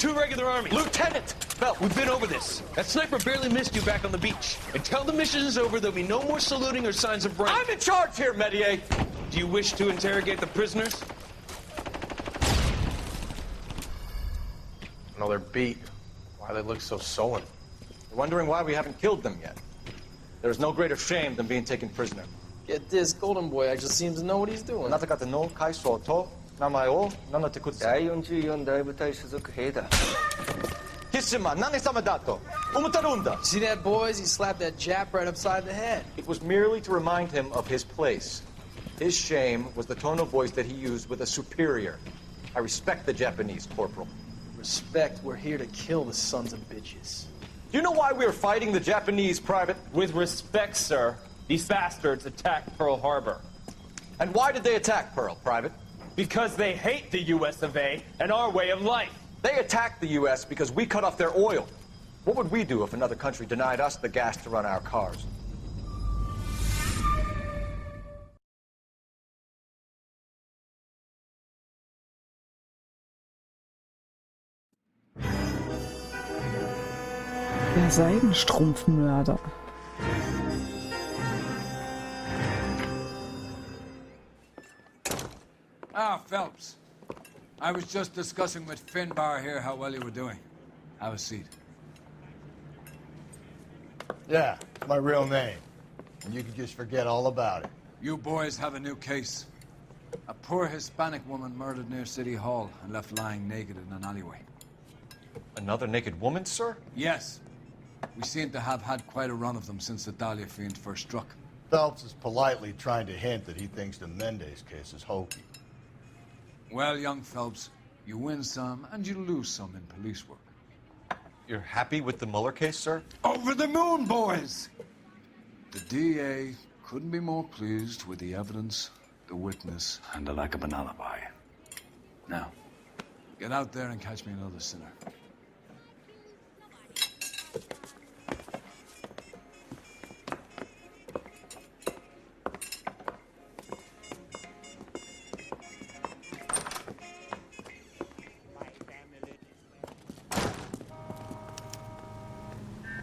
two regular armies. Lieutenant! Well, we've been over this. That sniper barely missed you back on the beach. Until the mission is over, there'll be no more saluting or signs of rank. I'm in charge here, Medier! Do you wish to interrogate the prisoners? No, they're beat. Why they look so sullen. They're wondering why we haven't killed them yet. There's no greater shame than being taken prisoner. Get this, Golden Boy actually seems to know what he's doing. あなた方の階層と名前を名乗ってください。第44大部隊所属兵だ。キスマ何様だと思ってるんだ。 See that, boys? He slapped that Jap right upside the head. It was merely to remind him of his place. His shame was the tone of voice that he used with a superior. I respect the Japanese, Corporal. Respect, we're here to kill the sons of bitches. Do you know why we are fighting the Japanese, Private? With respect, sir, these bastards attacked Pearl Harbor. And why did they attack Pearl, Private? Because they hate the US of A and our way of life. They attacked the U.S. because we cut off their oil. What would we do if another country denied us the gas to run our cars? Der Seidenstrumpf-Mörder. Ah, Phelps. I was just discussing with Finbar here how well you were doing. Have a seat. Yeah, it's my real name. And you can just forget all about it. You boys have a new case. A poor Hispanic woman murdered near City Hall and left lying naked in an alleyway. Another naked woman, sir? Yes. We seem to have had quite a run of them since the Dahlia fiend first struck. Phelps is politely trying to hint that he thinks the Mendez case is hokey. Well, young Phelps, you win some and you lose some in police work. You're happy with the Mueller case, sir? Over the moon, boys! The DA couldn't be more pleased with the evidence, the witness, and the lack of an alibi. Now, get out there and catch me another sinner.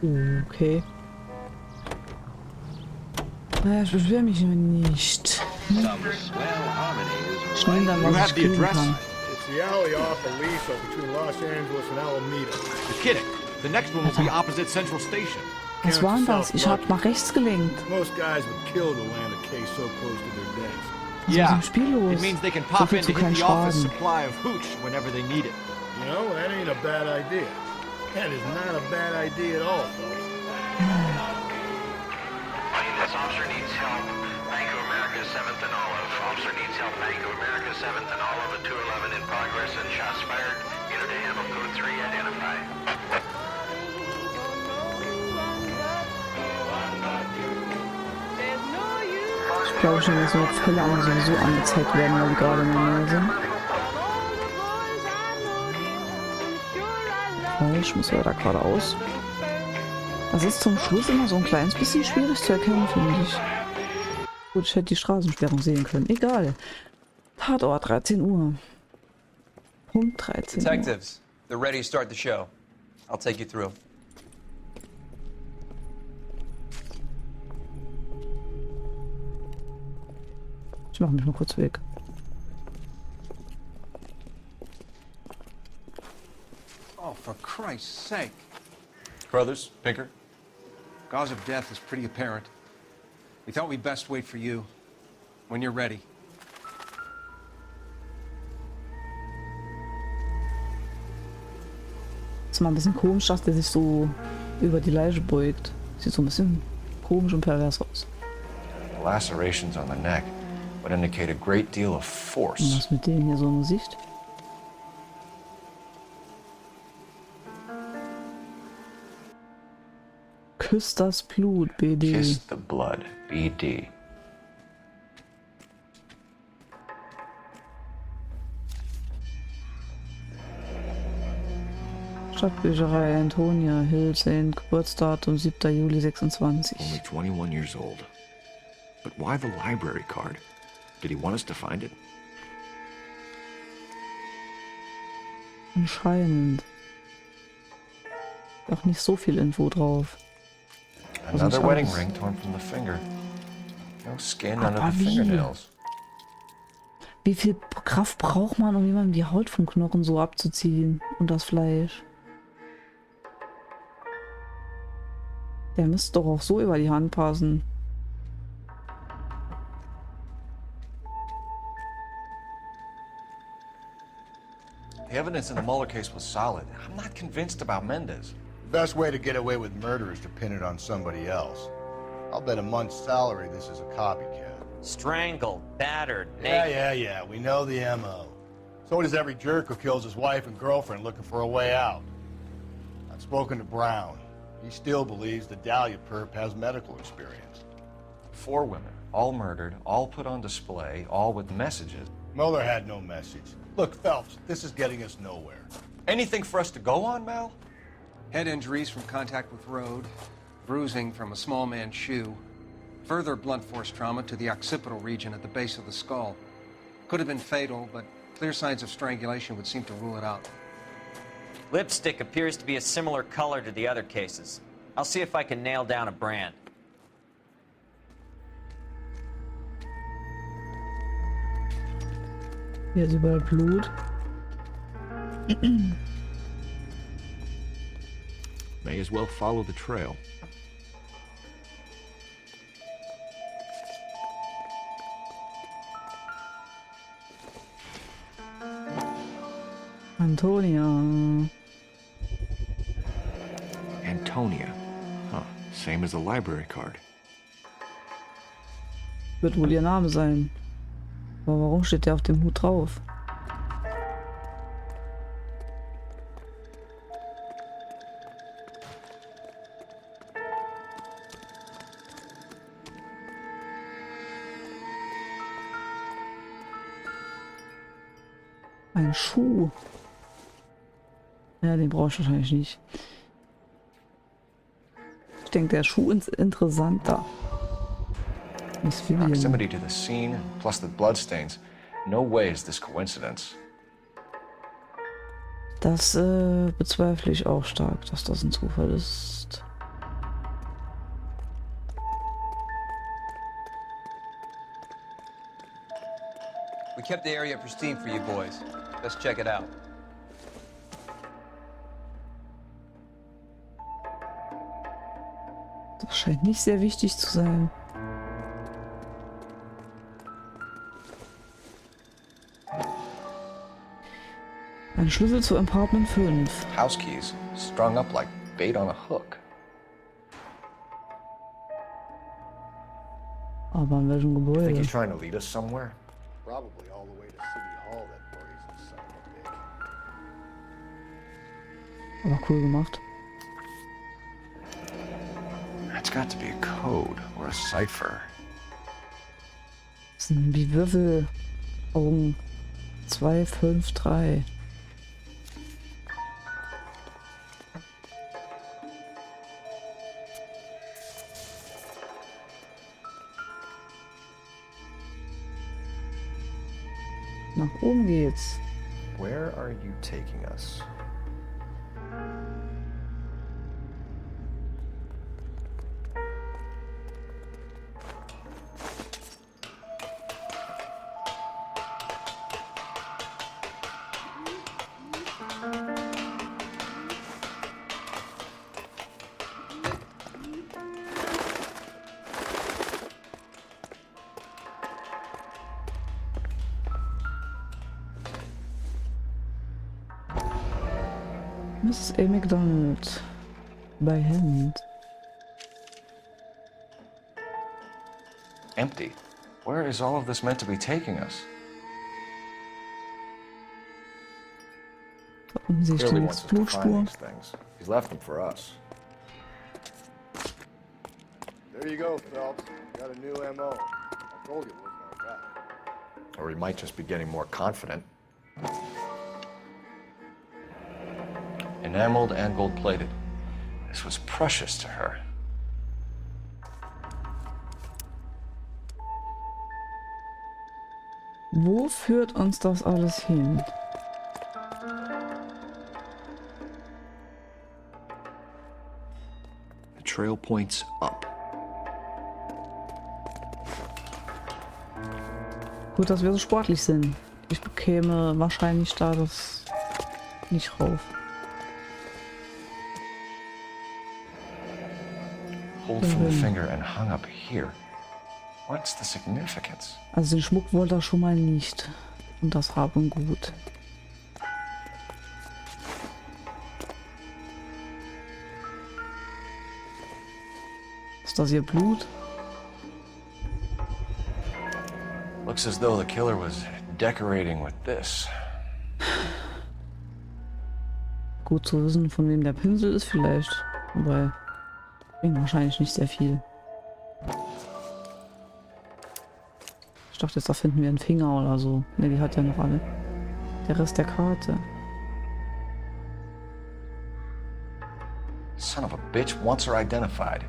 Okay. Naja, ich beschwere mich nicht. Ich nehme dann, was ich kriegen kann. It's the alley off Aliso between Los Angeles and Alameda. You're kidding. The next one will be opposite Central Station. Was war denn das? Ich hab nach rechts gelenkt. Most guys would kill to land a case so close to their desk. Was ist mit dem Spiel los? It means they can So pop viel in zu to kein hit the office Schaden. supply of hooch whenever they need it. You know, that ain't a bad idea. That is not a bad idea at all, folks. This officer needs help. Bank of America, 7th and Olive. Officer needs help. Bank of America, 7th and Olive at 211 in progress and shots fired. Unit to handle code 3 identified. Ich glaube schon, dass so Fälle auch sowieso angezeigt werden, weil die gerade in der Nähe sind. Ich muss weiter geradeaus. Das ist zum Schluss immer so ein kleines bisschen schwierig zu erkennen, finde ich. Gut, ich hätte die Straßensperrung sehen können. Egal. Tatort, 13 Uhr. Punkt 13 Uhr. Detectives, they're ready to start the show. I'll take you through. Ich mache mich mal kurz weg. Oh, for Christ's sake. Brothers, Pinker? Cause of death is pretty apparent. We thought we'd best wait for you. When you're ready. Ist mal ein bisschen komisch, dass der sich so über die Leiche beugt. Sieht so ein bisschen komisch und pervers aus. The lacerations on the neck would indicate a great deal of Und force. was mit denen hier so in der Sicht? Küsst das Blut, BD. Kiss the blood, BD. Stadtbücherei Antonia Hilsen, Geburtsdatum 7. Juli 26. Only 21 years old. But why the library card? Did he want us to find it? Anscheinend. Auch nicht so viel Info drauf. Another wedding ring torn from the finger. No skin under Aber the wie? fingernails. Wie viel Kraft braucht man, um jemandem die Haut vom Knochen so abzuziehen und das Fleisch? Der müsste doch auch so über die Hand passen. The evidence in the Mueller case was solid. I'm not convinced about Mendez. The best way to get away with murder is to pin it on somebody else. I'll bet a month's salary this is a copycat. Strangled, battered, naked. Yeah. We know the M.O. So does every jerk who kills his wife and girlfriend looking for a way out. I've spoken to Brown. He still believes the Dahlia perp has medical experience. 4 women, all murdered, all put on display, all with messages. Mueller had no message. Look, Phelps, this is getting us nowhere. Anything for us to go on, Mal? Head injuries from contact with road, bruising from a small man's shoe, further blunt force trauma to the occipital region at the base of the skull. Could have been fatal, but clear signs of strangulation would seem to rule it out. Lipstick appears to be a similar color to the other cases. I'll see if I can nail down a brand. Hier ist überall Blut. May as well follow the trail. Antonia. Antonia. Huh. Same as the library card. Wird wohl ihr Name sein. Aber warum steht der auf dem Hut drauf? Ein Schuh. Ja, den brauche ich wahrscheinlich nicht. Ich denke, der Schuh ist interessanter. Proximity to the scene, plus the bloodstains. No way is this coincidence. Das bezweifle ich auch stark, dass das ein Zufall ist. We kept the area pristine for you boys. Let's check it out. Das scheint nicht sehr wichtig zu sein. Ein Schlüssel zu Apartment 5. House keys, strung up like bait on a hook. Aber in welchem Think Gebäude? he's trying to lead us somewhere? Probably all the way to City Hall, that brazen son of a bitch. Aber cool gemacht. That's got to be a code or a cipher. Das sind wie Würfelaugen. 2, 5, 3. Nach oben geht's. Where are you taking us? Mrs. A. McDonald. Bei Hand. Empty. Where is all of this meant to be taking us? Offensichtlich Clearly nichts wants us to find Blutspur. these things. He's left them for us. There you go, Phelps. Got a new M.O. I told you it wasn't our guy. Or he might just be getting more confident. Enameled and gold-plated. This was precious to her. Wo führt uns das alles hin? trail points up. Gut, dass wir so sportlich sind. Ich bekäme wahrscheinlich da das nicht rauf. Pulled from the finger and hung up here. What's the significance? Also den Schmuck wollte er schon mal nicht. Und das Hab und Gut. Ist das hier Blut? Looks as though the killer was decorating with this. Gut zu wissen, von wem der Pinsel ist vielleicht. Wobei, bringt wahrscheinlich nicht sehr viel. Ich dachte jetzt, da finden wir einen Finger oder so. Ne, die hat ja noch alle. Der Rest der Karte. Son of a bitch wants her identified.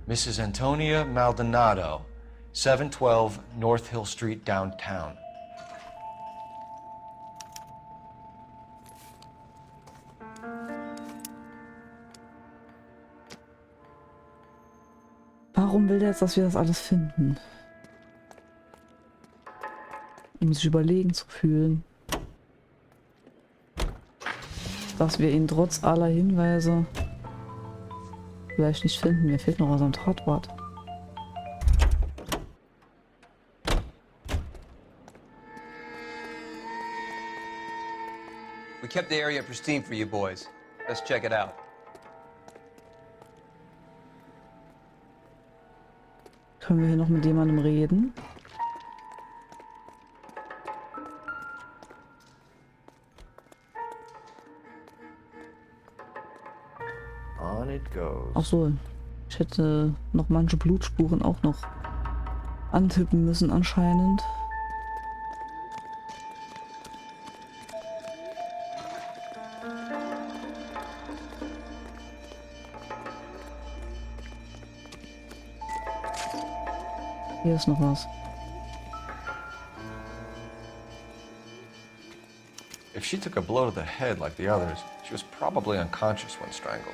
Mrs. Antonia Maldonado, 712 North Hill Street, downtown. Warum will der jetzt, dass wir das alles finden? Um sich überlegen zu fühlen. Dass wir ihn trotz aller Hinweise vielleicht nicht finden. Mir fehlt noch was am Tatort. We kept the area pristine for you boys. Let's check it out. Können wir hier noch mit jemandem reden? On it goes. Ach so, ich hätte noch manche Blutspuren auch noch antippen müssen anscheinend. Hier ist noch was. If she took a blow to the head like the others, she was probably unconscious when strangled.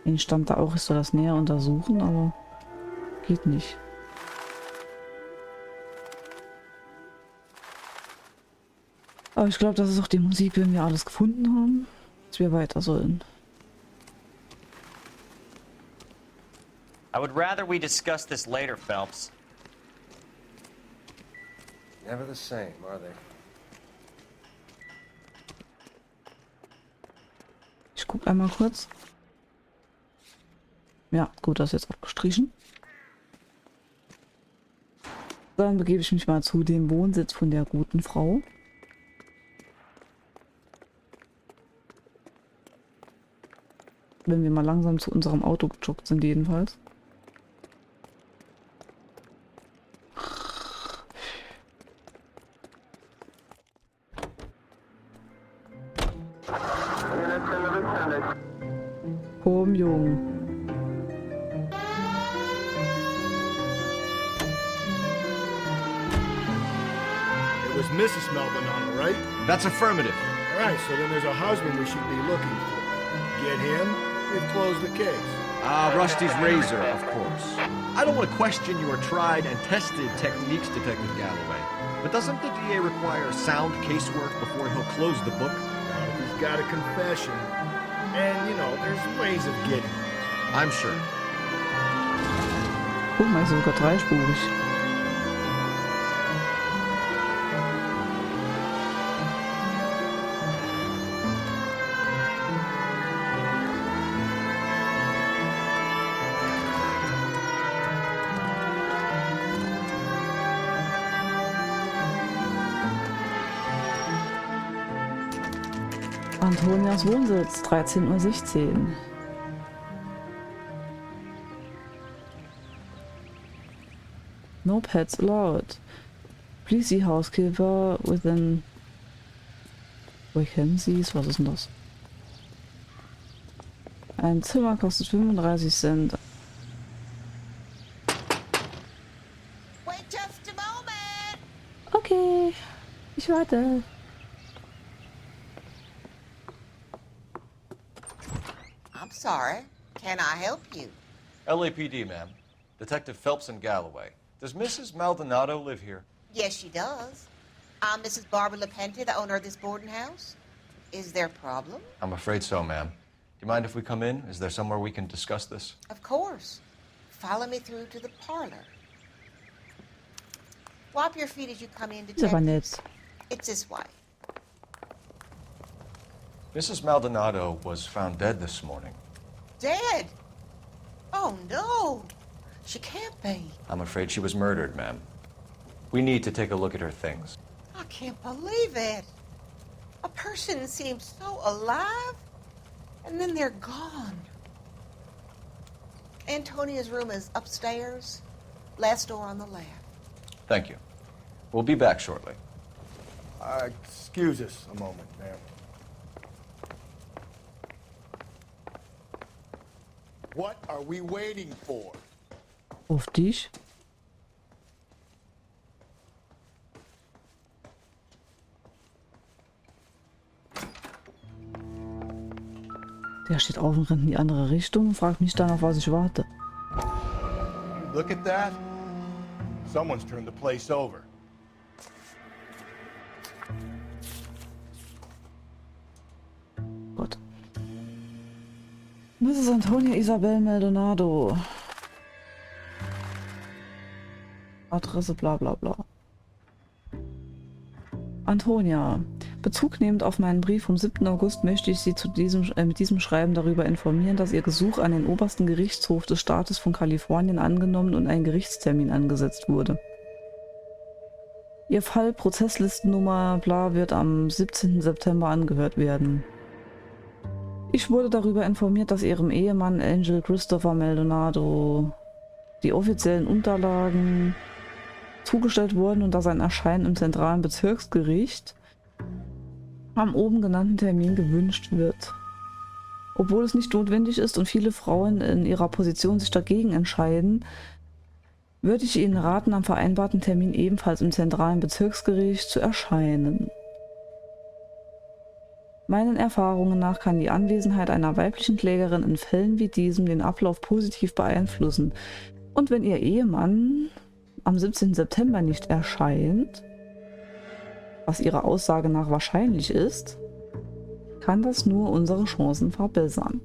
Ihnen stand da auch, ich soll das näher untersuchen, aber geht nicht. Aber ich glaube, das ist auch die Musik, wenn wir alles gefunden haben, dass wir weiter sollen. I would rather we discuss this later, Phelps. Never the same, are they? Ich gucke einmal kurz. Ja, gut, das ist jetzt abgestrichen. Dann begebe ich mich mal zu dem Wohnsitz von der guten Frau. Wenn wir mal langsam zu unserem Auto gejoggt sind, jedenfalls. Komm, Jung. It was Mrs. Maldonado, right? That's affirmative. All right, so then there's a husband we should be looking for. Get him, we've closed the case. Rusty's razor, of course. I don't want to question your tried and tested techniques, Detective Galloway. But doesn't the DA require sound casework before he'll close the book? He's got a confession. And, you know, there's ways of getting it. I'm sure. Guck mal, ist sogar dreispurig. Antonias Wohnsitz, 13:16 Uhr. No pets allowed. Please see housekeeper within vacancies. Was ist denn das? Ein Zimmer kostet 35 Cent. Wait just a moment. Okay, ich warte. Sorry. Can I help you? LAPD, ma'am. Detective Phelps and Galloway. Does Mrs. Maldonado live here? Yes, she does. I'm Mrs. Barbara LaPente, the owner of this boarding house. Is there a problem? I'm afraid so, ma'am. Do you mind if we come in? Is there somewhere we can discuss this? Of course. Follow me through to the parlor. Wipe your feet as you come in, Ist aber detectives. nett. It's this way. Mrs. Maldonado was found dead this morning. Dead? Oh, no. She can't be. I'm afraid she was murdered, ma'am. We need to take a look at her things. I can't believe it. A person seems so alive, and then they're gone. Antonia's room is upstairs, last door on the left. Thank you. We'll be back shortly. Excuse us a moment, ma'am. What are we waiting for? Auf dich. Der steht auf und rennt in die andere Richtung und fragt mich dann, auf was ich warte. Look at that. Someone's turned the place over. Gott. Mrs. Antonia Isabel Maldonado. Adresse bla bla bla. Antonia. Bezug nehmend auf meinen Brief vom 7. August möchte ich Sie mit diesem Schreiben darüber informieren, dass Ihr Gesuch an den obersten Gerichtshof des Staates von Kalifornien angenommen und ein Gerichtstermin angesetzt wurde. Ihr Fall Prozesslistennummer bla wird am 17. September angehört werden. Ich wurde darüber informiert, dass Ihrem Ehemann Angel Christopher Maldonado die offiziellen Unterlagen zugestellt wurden und dass ein Erscheinen im zentralen Bezirksgericht am oben genannten Termin gewünscht wird. Obwohl es nicht notwendig ist und viele Frauen in ihrer Position sich dagegen entscheiden, würde ich Ihnen raten, am vereinbarten Termin ebenfalls im zentralen Bezirksgericht zu erscheinen. Meinen Erfahrungen nach kann die Anwesenheit einer weiblichen Klägerin in Fällen wie diesem den Ablauf positiv beeinflussen. Und wenn Ihr Ehemann am 17. September nicht erscheint, was Ihrer Aussage nach wahrscheinlich ist, kann das nur unsere Chancen verbessern.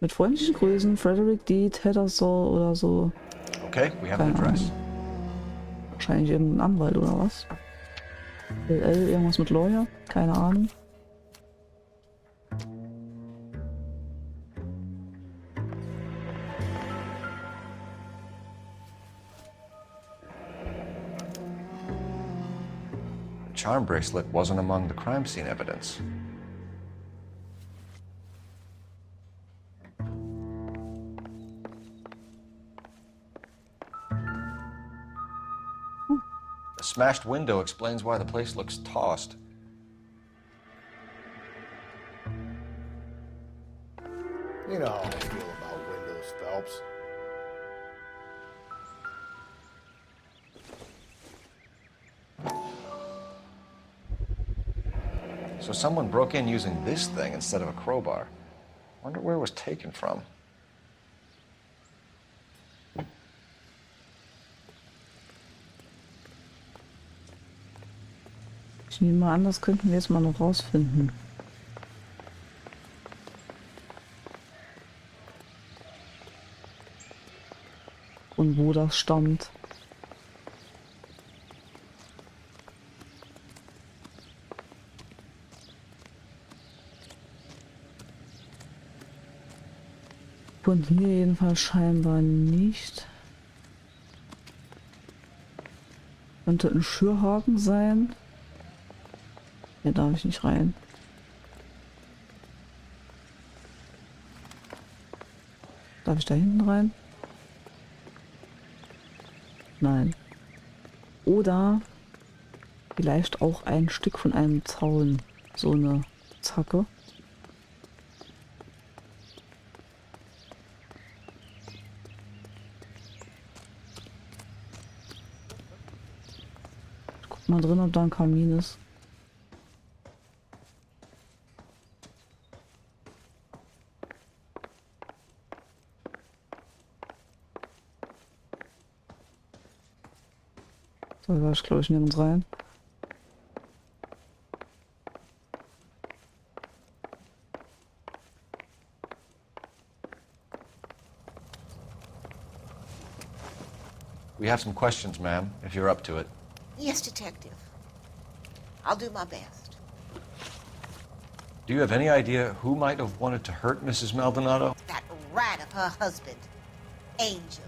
Mit freundlichen Grüßen, Frederick D. Tattersall oder so. Okay, we have an address. Wahrscheinlich irgendein Anwalt oder was? LL, irgendwas mit Lawyer? Keine Ahnung. The charm bracelet wasn't among the crime scene evidence. The smashed window explains why the place looks tossed. You know how I feel about windows, Phelps. So someone broke in using this thing instead of a crowbar. Wonder where it was taken from. Ich nehme mal an, das könnten wir jetzt mal noch rausfinden. Und wo das stammt. Und hier jedenfalls scheinbar nicht. Könnte ein Schürhaken sein. Hier darf ich nicht rein. Darf ich da hinten rein? Nein. Oder vielleicht auch ein Stück von einem Zaun. So eine Zacke. Ich guck mal drin, ob da ein Kamin ist. Da war ich, glaube ich, nirgends rein. We have some questions, ma'am, if you're up to it. Yes, Detective. I'll do my best. Do you have any idea who might have wanted to hurt Mrs. Maldonado? That rat of her husband, Angel.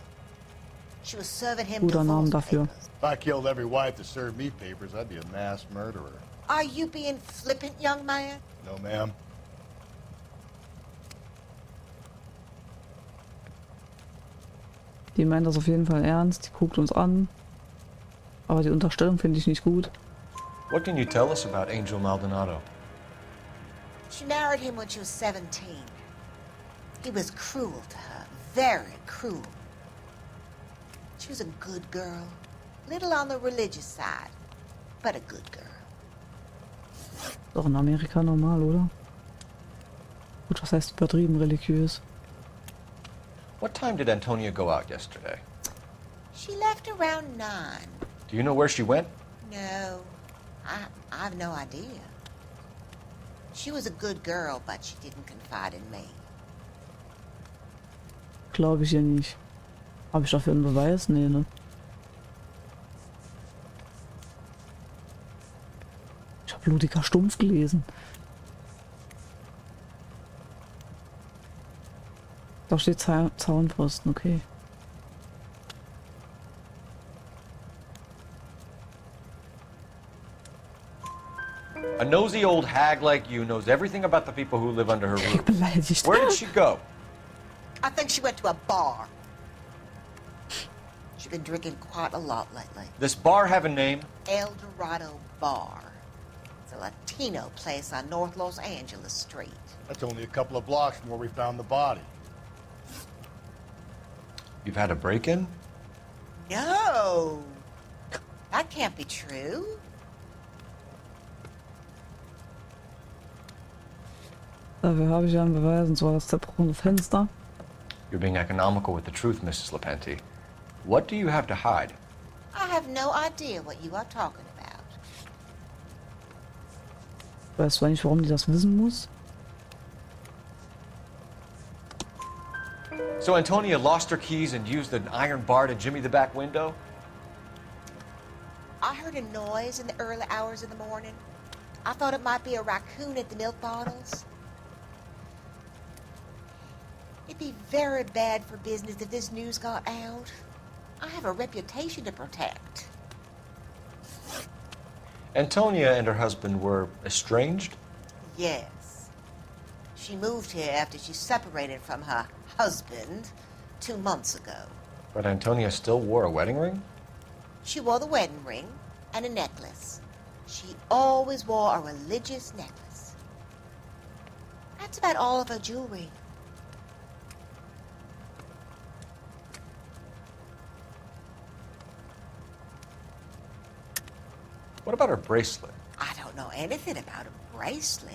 She was serving him Guter Name divorce dafür. papers. If I killed every wife that served me papers, I'd be a mass murderer. Are you being flippant, young man? No, ma'am. Die meint das auf jeden Fall ernst. Die guckt uns an. Aber die Unterstellung finde ich nicht gut. What can you tell us about Angel Maldonado? She married him when she was 17. He was cruel to her, very cruel. She was a good girl, little on the religious side, but a good girl. Doch in Amerika normal, oder? Gut, was heißt übertrieben religiös? What time did Antonia go out yesterday? She left around 9. Do you know where she went? No, I have no idea. She was a good girl, but she didn't confide in me. Glaube ich ja nicht. Habe ich dafür einen Beweis? Nee, ne? Ich habe blutiger Stumpf gelesen. Da steht Zaunpfosten, okay. A nosy old hag like you knows everything about the people who live under her roof. Beleidigt. Where did she go? I think she went to a bar. She's been drinking quite a lot lately. This bar have a name? El Dorado Bar. It's a Latino place on North Los Angeles Street. That's only a couple of blocks from where we found the body. You've had a break-in? No! That can't be true. Dafür habe ich ja einen Beweis, und zwar das zerbrochene Fenster. You're being economical with the truth, Mrs. Lepenti. What do you have to hide? I have no idea what you are talking about. Ich weiß zwar nicht, warum die das wissen muss. So Antonia lost her keys and used an iron bar to jimmy the back window? I heard a noise in the early hours of the morning. I thought it might be a raccoon at the milk bottles. It'd be very bad for business if this news got out. I have a reputation to protect. Antonia and her husband were estranged? Yes. She moved here after she separated from her husband 2 months ago. But Antonia still wore a wedding ring? She wore the wedding ring and a necklace. She always wore a religious necklace. That's about all of her jewelry. What about her bracelet? I don't know anything about a bracelet.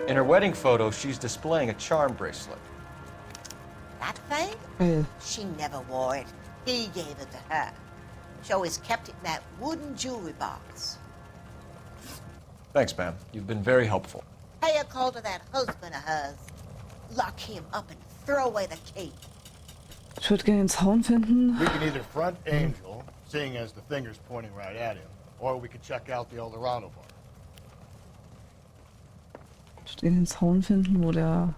In her wedding photo, she's displaying a charm bracelet. That thing? Geil. She never wore it. He gave it to her. She always kept it in that wooden jewelry box. Thanks, ma'am. You've been very helpful. Pay a call to that husband of hers. Lock him up and throw away the key. Ich würde gerne den Zaun finden. We can either front Angel, seeing as the finger's pointing right at him, or we could check out the El Dorado bar. Ich würde gerne den Zaun finden, wo der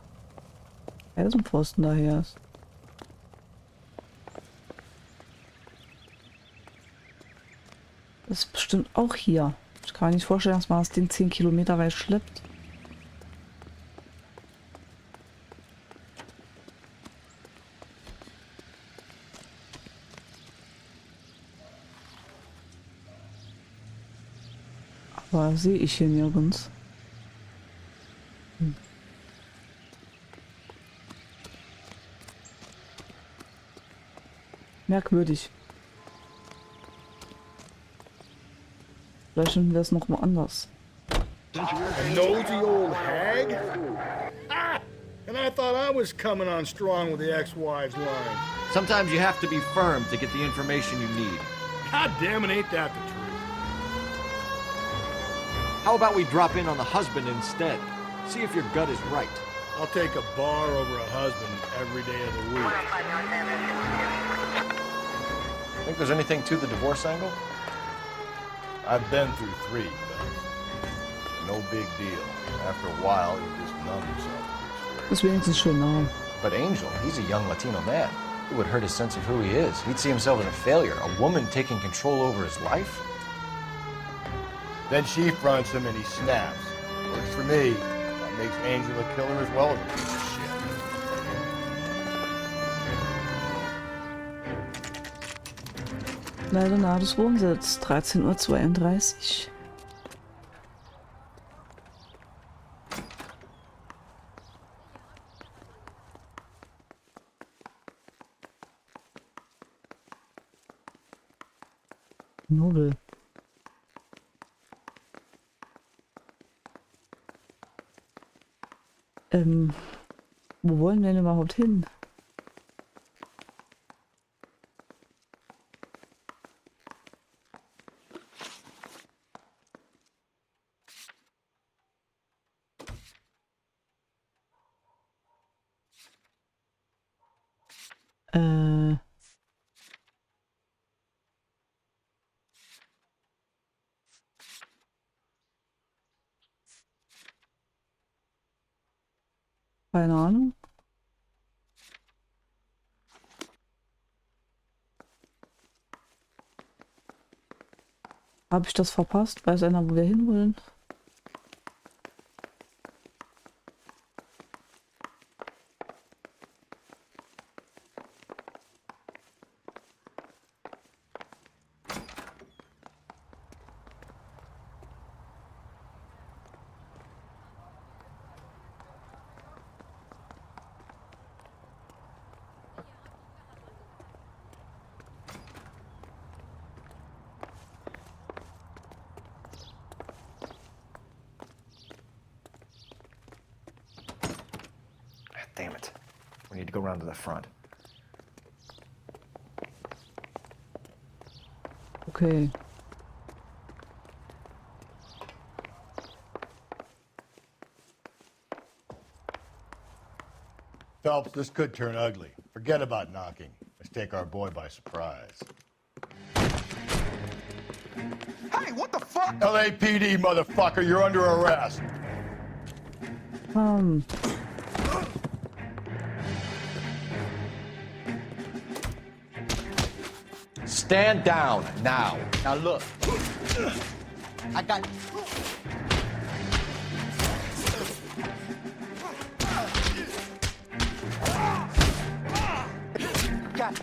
Eisenpfosten daher ist. Das ist bestimmt auch hier. Ich kann mir nicht vorstellen, dass man das Ding 10 Kilometer weit schleppt. Aber sehe ich hier nirgends. Merkwürdig. Vielleicht finden wir das noch woanders. A nosy old hag? Ha! And I thought I was coming on strong with the ex-wives line. Sometimes you have to be firm to get the information you need. God damn it, ain't that the truth? How about we drop in on the husband instead? See if your gut is right. I'll take a bar over a husband every day of the week. Think there's anything to the divorce angle? I've been through 3, but no big deal. After a while, you just numb yourself. Das ist wenigstens schön nah. But Angel, he's a young Latino man. It would hurt his sense of who he is. He'd see himself as a failure, a woman taking control over his life. Then she fronts him and he snaps. Works for me. That makes Angel a killer as well as a piece of shit. Leider nahe des Wohnsitzes, 13:32 Uhr. Nobel. Wo wollen wir denn überhaupt hin? Keine Ahnung. Habe ich das verpasst? Weiß einer, wo wir hinwollen? Damn it. We need to go around to the front. Okay. Phelps, this could turn ugly. Forget about knocking. Let's take our boy by surprise. Hey, what the fuck? LAPD, motherfucker, you're under arrest. Stand down, now. Now look. I got... Got...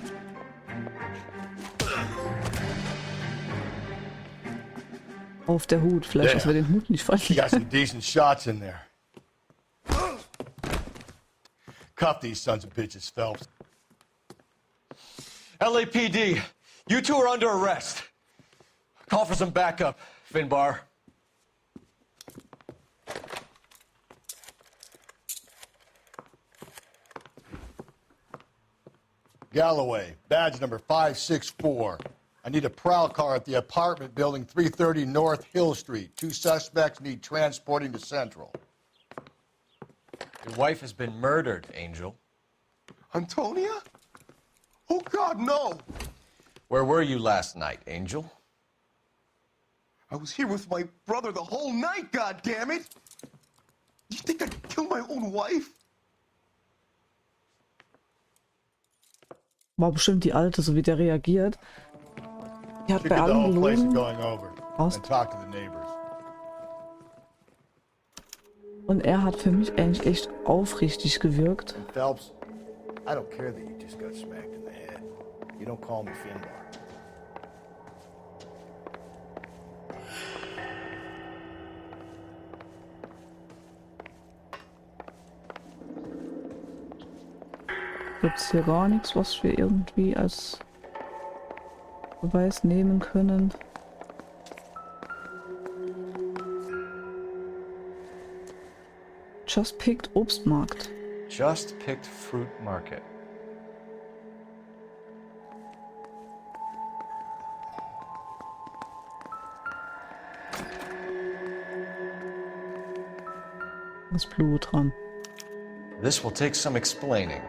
Auf der Hut. Vielleicht, dass wir den Hut nicht fallen. You got some decent shots in there. Cuff these sons of bitches, Phelps. LAPD, you two are under arrest. Call for some backup, Finbar. Galloway, badge number 564. I need a prowl car at the apartment building 330 North Hill Street. 2 suspects need transporting to Central. Your wife has been murdered, Angel. Antonia? Oh, God, no! Where were you last night, Angel? I was here with my brother the whole night, goddammit! You think I'd kill my own wife? War bestimmt die Alte, so wie der reagiert. Die hat bei allem gelogen. Und er hat für mich eigentlich echt aufrichtig gewirkt. Phelps, I don't care that you just got smacked in the head. You don't call me Finbar. Gibt's hier gar nichts, was wir irgendwie als Beweis nehmen können. Just picked Obstmarkt. Just picked fruit market. Das Blut dran. This will take some explaining.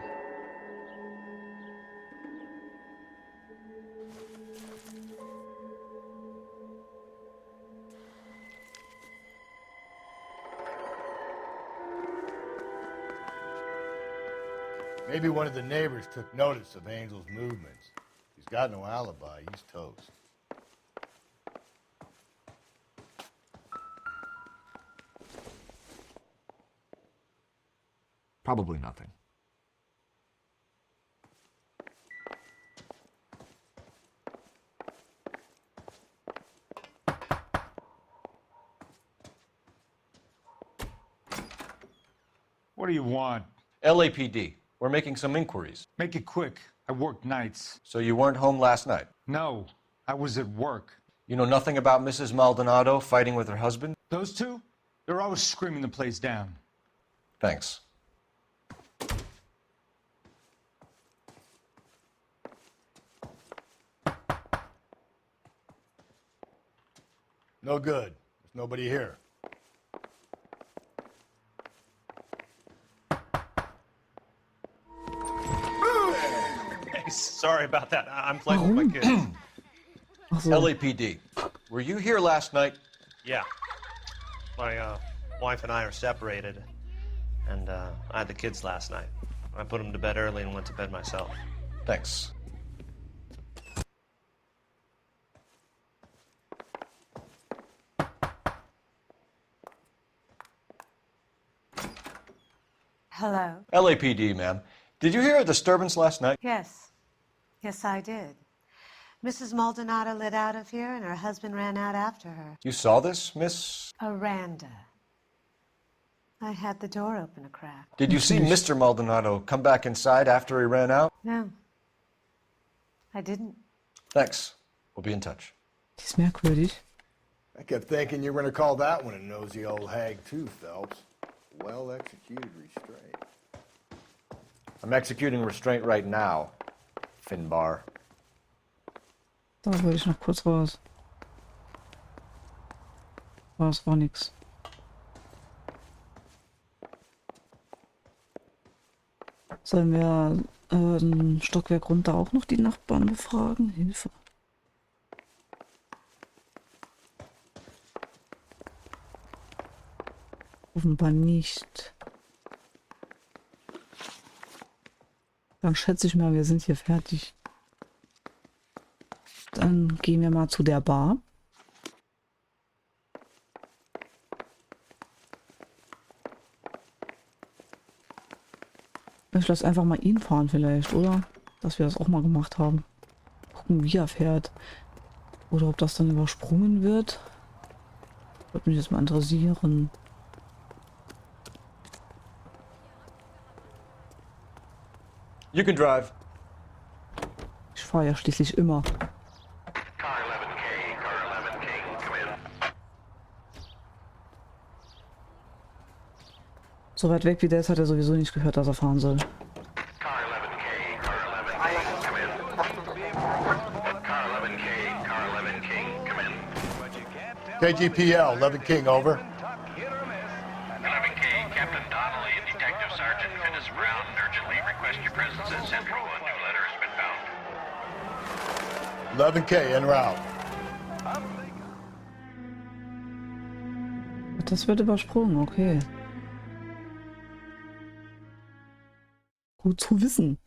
Maybe one of the neighbors took notice of Angel's movements. He's got no alibi. He's toast. Probably nothing. What do you want? LAPD. We're making some inquiries. Make it quick. I work nights. So you weren't home last night? No, I was at work. You know nothing about Mrs. Maldonado fighting with her husband? Those two? They're always screaming the place down. Thanks. No good. There's nobody here. Sorry about that. I'm playing with my kids. LAPD. Were you here last night? Yeah. My wife and I are separated, and I had the kids last night. I put them to bed early and went to bed myself. Thanks. Hello? LAPD, ma'am. Did you hear a disturbance last night? Yes. Yes, I did. Mrs. Maldonado lit out of here, and her husband ran out after her. You saw this, Miss? Aranda. I had the door open a crack. Did you see Mr. Maldonado come back inside after he ran out? No. I didn't. Thanks. We'll be in touch. Die ist merkwürdig. I kept thinking you were going to call that one a nosy old hag too, Phelps. Well-executed restraint. I'm executing restraint right now, Finbar. Da wollte ich noch kurz raus. Aber es war nix. Sollen wir ein Stockwerk runter auch noch die Nachbarn befragen? Hilfe. Offenbar nicht. Dann schätze ich mal, wir sind hier fertig. Dann gehen wir mal zu der Bar. Ich lasse einfach mal ihn fahren vielleicht, oder? Dass wir das auch mal gemacht haben. Gucken, wie er fährt. Oder ob das dann übersprungen wird. Würde mich jetzt mal interessieren. You can drive. Ich fahre ja schließlich immer. So weit weg wie der ist, hat er sowieso nicht gehört, dass er fahren soll. KGPL, 11 King, over. 11K, Captain Donnelly and Detective Sergeant Finis Brown urgently request your presence at Central. A new letter has been found. 11K, en route. Das wird übersprungen, okay. Gut zu wissen.